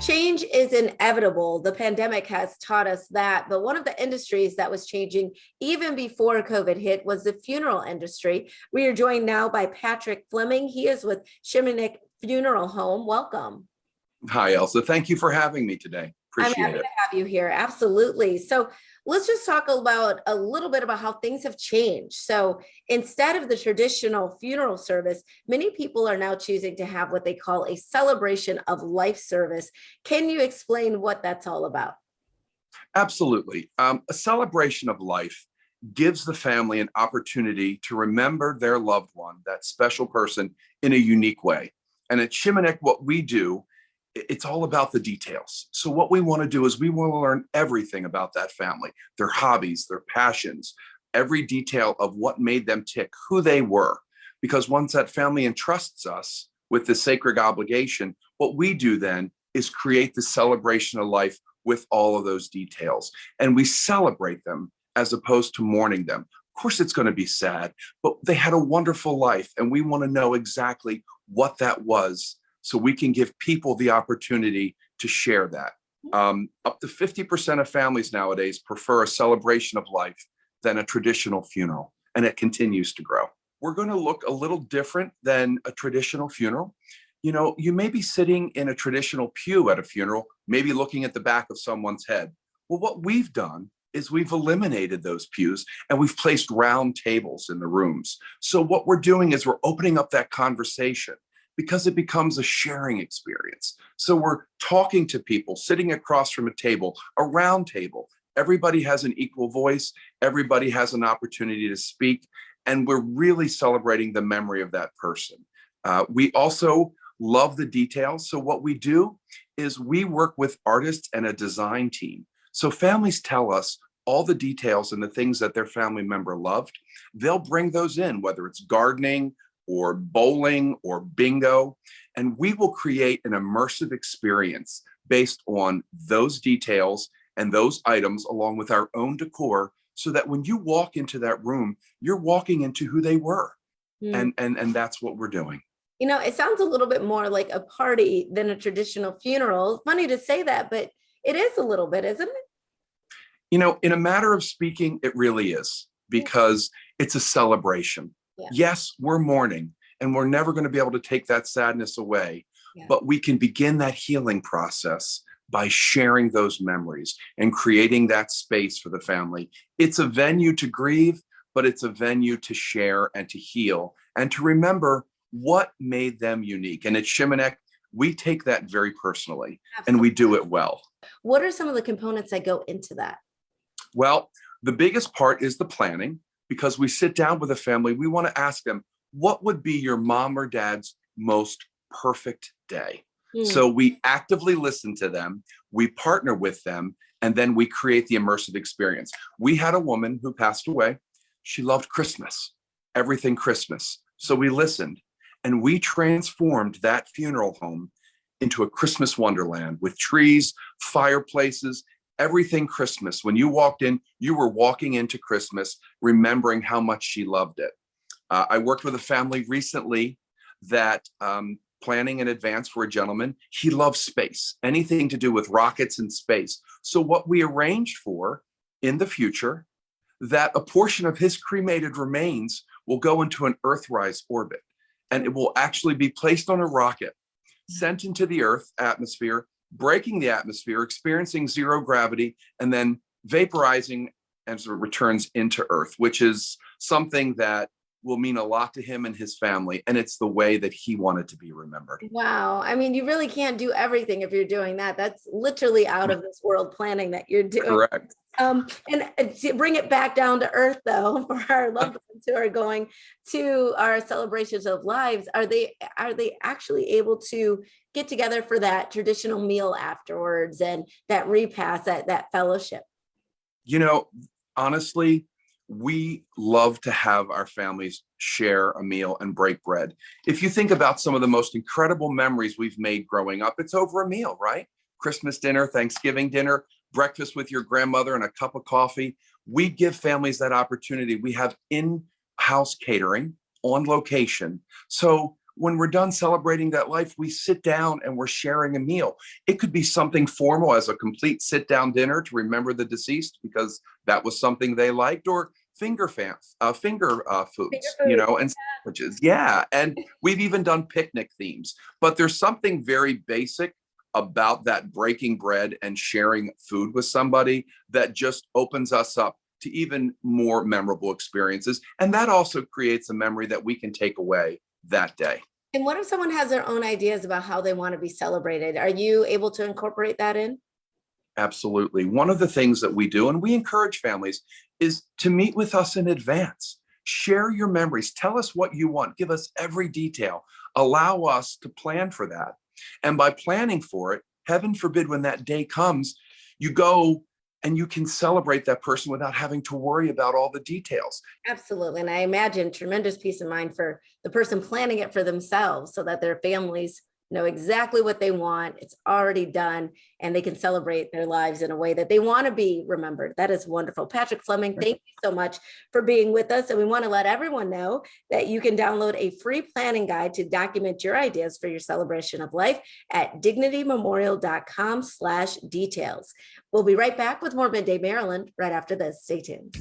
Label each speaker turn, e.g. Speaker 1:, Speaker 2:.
Speaker 1: Change is inevitable. The pandemic has taught us that, but one of the industries that was changing even before COVID hit was the funeral industry. We are joined now by Patrick Fleming. He is with Schimunek Funeral Home. Welcome.
Speaker 2: Hi, Elsa. Thank you for having me today.
Speaker 1: I'm
Speaker 2: Appreciate
Speaker 1: happy
Speaker 2: it.
Speaker 1: to have you here. Absolutely. So let's just talk about a little bit about how things have changed. So instead of the traditional funeral service, many people are now choosing to have what they call a celebration of life service. Can you explain what that's all about?
Speaker 2: Absolutely. A celebration of life gives the family an opportunity to remember their loved one, that special person, in a unique way. And at Schimunek, what we do, it's all about the details. So what we want to do is we want to learn everything about that family, their hobbies, their passions, every detail of what made them tick, who they were. Because once that family entrusts us with the sacred obligation, what we do then is create the celebration of life with all of those details. And we celebrate them as opposed to mourning them. Of course, it's going to be sad, but they had a wonderful life. And we want to know exactly what that was so we can give people the opportunity to share that. Up to 50% of families nowadays prefer a celebration of life than a traditional funeral, and it continues to grow. We're going to look a little different than a traditional funeral. You know, you may be sitting in a traditional pew at a funeral, maybe looking at the back of someone's head. Well, what we've done is we've eliminated those pews and we've placed round tables in the rooms. So what we're doing is we're opening up that conversation because it becomes a sharing experience. So we're talking to people sitting across from a table, a round table. Everybody has an equal voice. Everybody has an opportunity to speak. And we're really celebrating the memory of that person. We also love the details. So what we do is we work with artists and a design team. So families tell us all the details and the things that their family member loved. They'll bring those in, whether it's gardening or bowling or bingo, and we will create an immersive experience based on those details and those items along with our own decor, so that when you walk into that room, you're walking into who they were. And that's what we're doing.
Speaker 1: You know, it sounds a little bit more like a party than a traditional funeral. Funny to say that, but it is a little bit, isn't it?
Speaker 2: You know, in a matter of speaking, it really is, because it's a celebration.
Speaker 1: Yeah.
Speaker 2: Yes, we're mourning and we're never going to be able to take that sadness away,
Speaker 1: Yeah.
Speaker 2: but we can begin that healing process by sharing those memories and creating that space for the family. It's a venue to grieve, but it's a venue to share and to heal and to remember what made them unique. And at Schimunek, we take that very personally. Absolutely. And we do it well.
Speaker 1: What are some of the components that go into that?
Speaker 2: Well, the biggest part is the planning, because we sit down with a family. We want to ask them, what would be your mom or dad's most perfect day? So we actively listen to them, we partner with them, and then we create the immersive experience. We had a woman who passed away. She loved Christmas, everything Christmas. So we listened and we transformed that funeral home into a Christmas wonderland with trees, fireplaces, everything Christmas. When you walked in, you were walking into Christmas, remembering how much she loved it. I worked with a family recently that planning in advance for a gentleman. He loves space, anything to do with rockets and space. So what we arranged for in the future, that a portion of his cremated remains will go into an Earthrise orbit, and it will actually be placed on a rocket, sent into the Earth atmosphere, breaking the atmosphere, experiencing zero gravity, and then vaporizing as it returns into Earth, which is something that will mean a lot to him and his family. And it's the way that he wanted to be remembered.
Speaker 1: Wow. I mean, you really can't do everything if you're doing that. That's literally out of this world planning that you're doing.
Speaker 2: Correct.
Speaker 1: And to bring it back down to earth, though, for our loved ones who are going to our celebrations of lives, are they actually able to get together for that traditional meal afterwards and that repast, that fellowship?
Speaker 2: You know, honestly, we love to have our families share a meal and break bread. If you think about some of the most incredible memories we've made growing up, it's over a meal, right? Christmas dinner, Thanksgiving dinner, breakfast with your grandmother and a cup of coffee. We give families that opportunity. We have in-house catering on location. So when we're done celebrating that life, we sit down and we're sharing a meal. It could be something formal as a complete sit down dinner to remember the deceased because that was something they liked, or finger
Speaker 1: Finger
Speaker 2: foods,
Speaker 1: food.
Speaker 2: and sandwiches. Yeah. And we've even done picnic themes, but there's something very basic about that breaking bread and sharing food with somebody that just opens us up to even more memorable experiences. And that also creates a memory that we can take away that day.
Speaker 1: And what if someone has their own ideas about how they want to be celebrated? Are you able to incorporate that in?
Speaker 2: Absolutely. One of the things that we do, and we encourage families, is to meet with us in advance. Share your memories. Tell us what you want. Give us every detail. Allow us to plan for that. And by planning for it, heaven forbid, when that day comes, you go and you can celebrate that person without having to worry about all the details.
Speaker 1: Absolutely. And I imagine tremendous peace of mind for the person planning it for themselves so that their families know exactly what they want. It's already done and they can celebrate their lives in a way that they want to be remembered. That is wonderful. Patrick Fleming, thank you so much for being with us. And we want to let everyone know that you can download a free planning guide to document your ideas for your celebration of life at dignitymemorial.com/details. We'll be right back with more Midday Maryland right after this. Stay tuned.